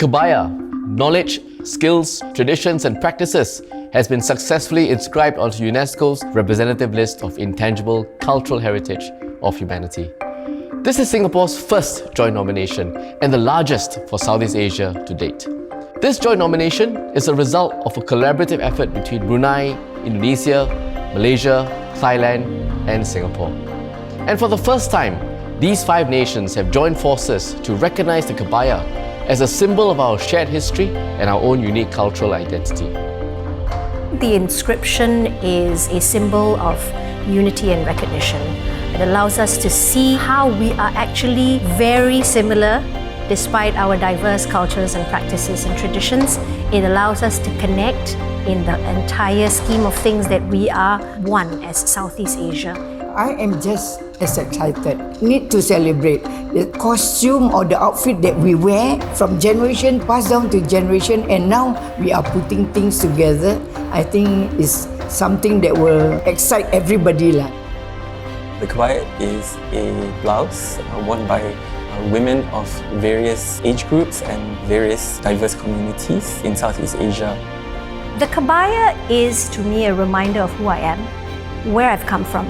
Kebaya, knowledge, skills, traditions and practices has been successfully inscribed onto UNESCO's representative list of intangible cultural heritage of humanity. This is Singapore's first joint nomination and the largest for Southeast Asia to date. This joint nomination is a result of a collaborative effort between Brunei, Indonesia, Malaysia, Thailand and Singapore. And for the first time, these 5 nations have joined forces to recognize the Kebaya as a symbol of our shared history and our own unique cultural identity. The inscription is a symbol of unity and recognition. It allows us to see how we are actually very similar despite our diverse cultures and practices and traditions. It allows us to connect in the entire scheme of things that we are one as Southeast Asia. I am just as excited. Need to celebrate the costume or the outfit that we wear from generation passed down to generation, and now we are putting things together. I think it's something that will excite everybody lah. The kebaya is a blouse worn by women of various age groups and various diverse communities in Southeast Asia. The kebaya is to me a reminder of who I am, where I've come from,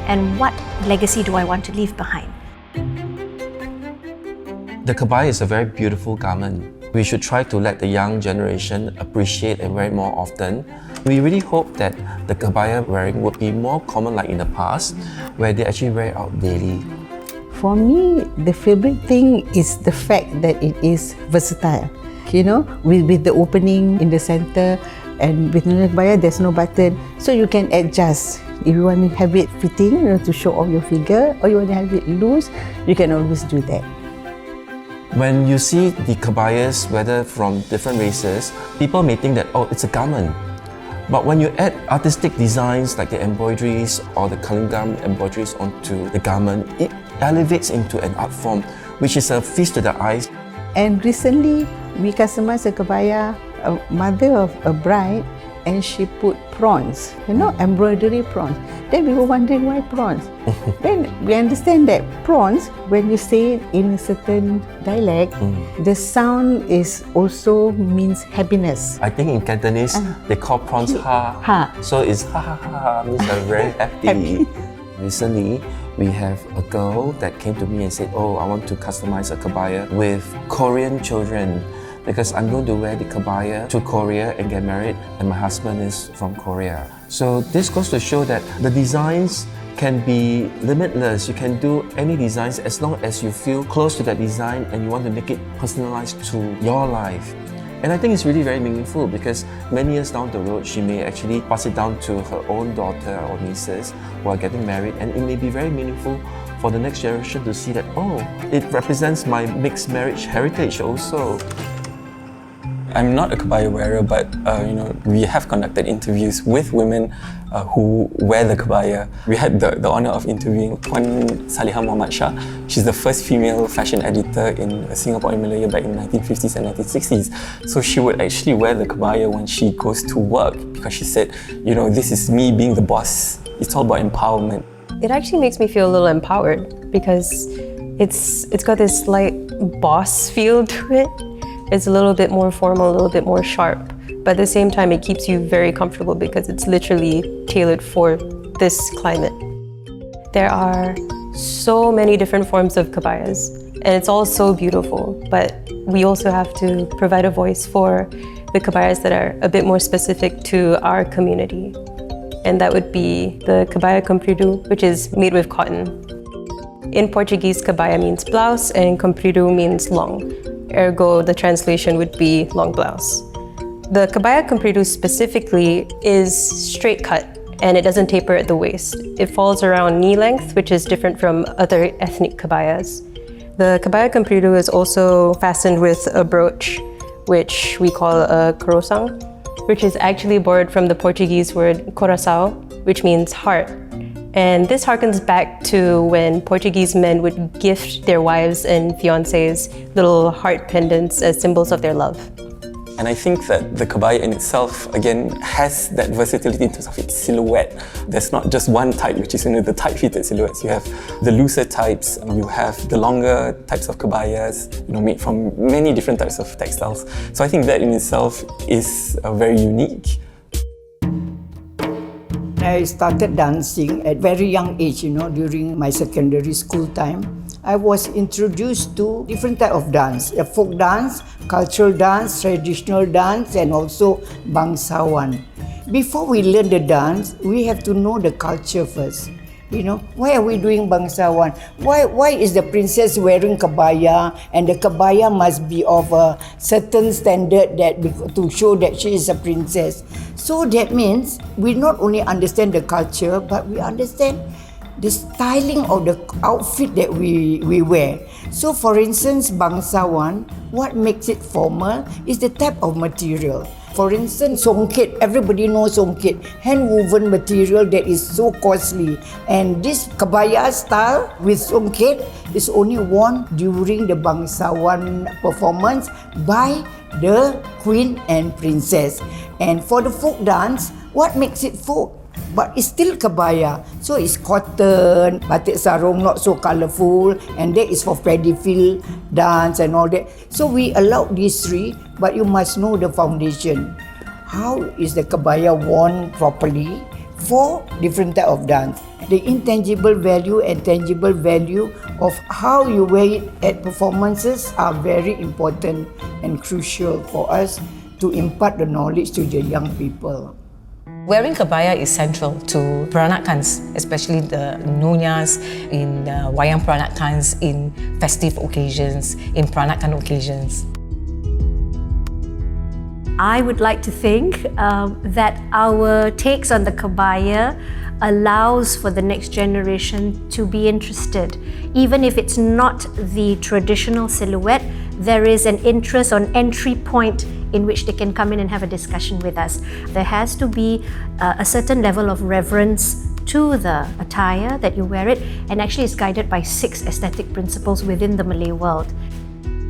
and what legacy do I want to leave behind. The kebaya is a very beautiful garment. We should try to let the young generation appreciate and wear it more often. We really hope that the kebaya wearing would be more common like in the past, where they actually wear it out daily. For me, the favorite thing is the fact that it is versatile. You know, with the opening in the center, and with the kebaya, there's no button, so you can adjust. If you want to have it fitting, to show off your figure, or you want to have it loose, you can always do that. When you see the kebayas, whether from different races, people may think that, oh, it's a garment. But when you add artistic designs like the embroideries or the Kalingram embroideries onto the garment, it elevates into an art form, which is a feast to the eyes. And recently, we customized a kebaya, a mother of a bride, and she put prawns, embroidery prawns. Then we were wondering why prawns. Then we understand that prawns, when you say it in a certain dialect, the sound is also means happiness. I think in Cantonese, they call prawns ha. So it's ha ha ha, means I'm very happy. Recently, we have a girl that came to me and said, oh, I want to customize a kebaya with Korean children, because I'm going to wear the kebaya to Korea and get married, and my husband is from Korea. So this goes to show that the designs can be limitless. You can do any designs as long as you feel close to that design and you want to make it personalized to your life. And I think it's really very meaningful, because many years down the road, she may actually pass it down to her own daughter or nieces who are getting married, and it may be very meaningful for the next generation to see that, oh, it represents my mixed marriage heritage also. I'm not a kebaya wearer, but we have conducted interviews with women who wear the kebaya. We had the honor of interviewing Puan Saliha Muhammad Shah. She's the first female fashion editor in Singapore and Malaya back in the 1950s and 1960s. So she would actually wear the kebaya when she goes to work, because she said, this is me being the boss. It's all about empowerment. It actually makes me feel a little empowered, because it's got this slight boss feel to it. It's a little bit more formal, a little bit more sharp, but at the same time it keeps you very comfortable because it's literally tailored for this climate. There are so many different forms of kebayas, and it's all so beautiful, but we also have to provide a voice for the kebayas that are a bit more specific to our community. And that would be the kebaya comprido, which is made with cotton. In Portuguese, kebaya means blouse and comprido means long. Ergo, the translation would be long blouse. The kebaya comprido specifically is straight cut, and it doesn't taper at the waist. It falls around knee length, which is different from other ethnic kebayas. The kebaya comprido is also fastened with a brooch, which we call a croissant, which is actually borrowed from the Portuguese word coração, which means heart. And this harkens back to when Portuguese men would gift their wives and fiancés little heart pendants as symbols of their love. And I think that the kebaya in itself, again, has that versatility in terms of its silhouette. There's not just one type, which is the tight-fitted silhouettes. You have the looser types, you have the longer types of kebayas, made from many different types of textiles. So I think that in itself is very unique. I started dancing at very young age, during my secondary school time. I was introduced to different type of dance, folk dance, cultural dance, traditional dance, and also bangsawan. Before we learn the dance, we have to know the culture first. Why are we doing bangsawan? Why is the princess wearing kebaya, and the kebaya must be of a certain standard to show that she is a princess? So that means we not only understand the culture, but we understand the styling of the outfit that we wear. So for instance, bangsawan, what makes it formal is the type of material. For instance, songket, everybody knows songket, hand-woven material that is so costly. And this kebaya style with songket is only worn during the bangsawan performance by the queen and princess. And for the folk dance, what makes it folk? But it's still kebaya. So it's cotton, batik sarung, not so colourful, and that is for paddy field dance and all that. So we allow these three, but you must know the foundation. How is the kebaya worn properly for different type of dance? The intangible value and tangible value of how you wear it at performances are very important and crucial for us to impart the knowledge to the young people. Wearing kebaya is central to peranakans, especially the nonyas in wayang peranakans, in festive occasions, in peranakan occasions. I would like to think that our takes on the kebaya allows for the next generation to be interested. Even if it's not the traditional silhouette, there is an interest on entry point in which they can come in and have a discussion with us. There has to be a certain level of reverence to the attire that you wear it, and actually it's guided by 6 aesthetic principles within the Malay world.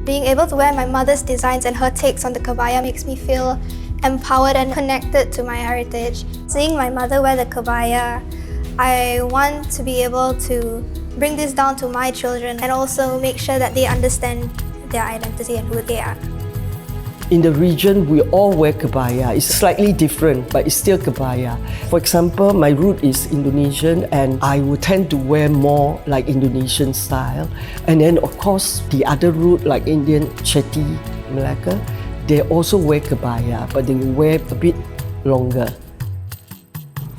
Being able to wear my mother's designs and her takes on the kebaya makes me feel empowered and connected to my heritage. Seeing my mother wear the kebaya, I want to be able to bring this down to my children and also make sure that they understand their identity and who they are. In the region, we all wear kebaya. It's slightly different, but it's still kebaya. For example, my root is Indonesian, and I would tend to wear more like Indonesian style. And then, of course, the other root, like Indian, Chetty, Malacca, they also wear kebaya, but they wear a bit longer.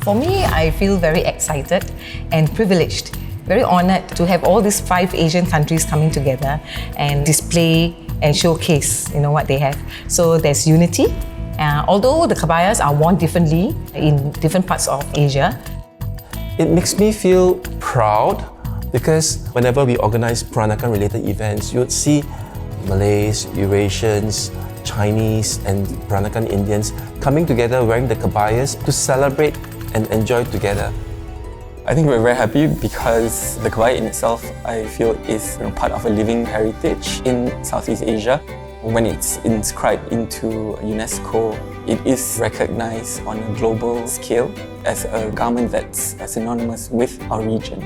For me, I feel very excited and privileged, very honored to have all these 5 Asian countries coming together and display and showcase what they have. So there's unity. Although the kebayas are worn differently in different parts of Asia. It makes me feel proud because whenever we organize Peranakan related events, you would see Malays, Eurasians, Chinese and Peranakan Indians coming together wearing the kebayas to celebrate and enjoy together. I think we're very happy because the kebaya in itself, I feel, is part of a living heritage in Southeast Asia. When it's inscribed into UNESCO, it is recognized on a global scale as a garment that's synonymous with our region.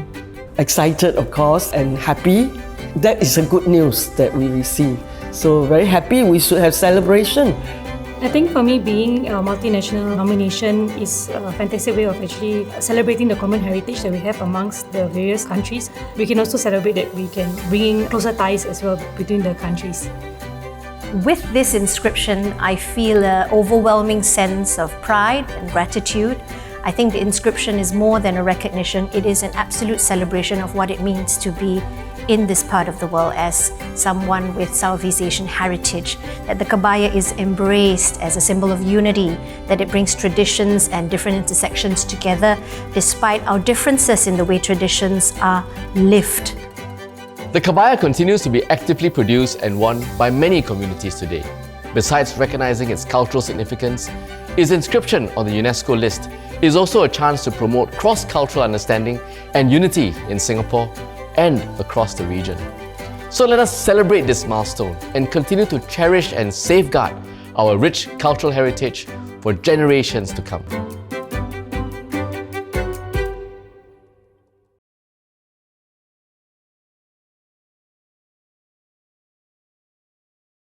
Excited, of course, and happy. That is a good news that we receive. So very happy, we should have celebration. I think for me, being a multinational nomination is a fantastic way of actually celebrating the common heritage that we have amongst the various countries. We can also celebrate that we can bring closer ties as well between the countries. With this inscription, I feel an overwhelming sense of pride and gratitude. I think the inscription is more than a recognition. It is an absolute celebration of what it means to be in this part of the world as someone with Southeast Asian heritage, that the kebaya is embraced as a symbol of unity, that it brings traditions and different intersections together despite our differences in the way traditions are lived. The kebaya continues to be actively produced and worn by many communities today. Besides recognizing its cultural significance, its inscription on the UNESCO list is also a chance to promote cross-cultural understanding and unity in Singapore and across the region. So let us celebrate this milestone and continue to cherish and safeguard our rich cultural heritage for generations to come.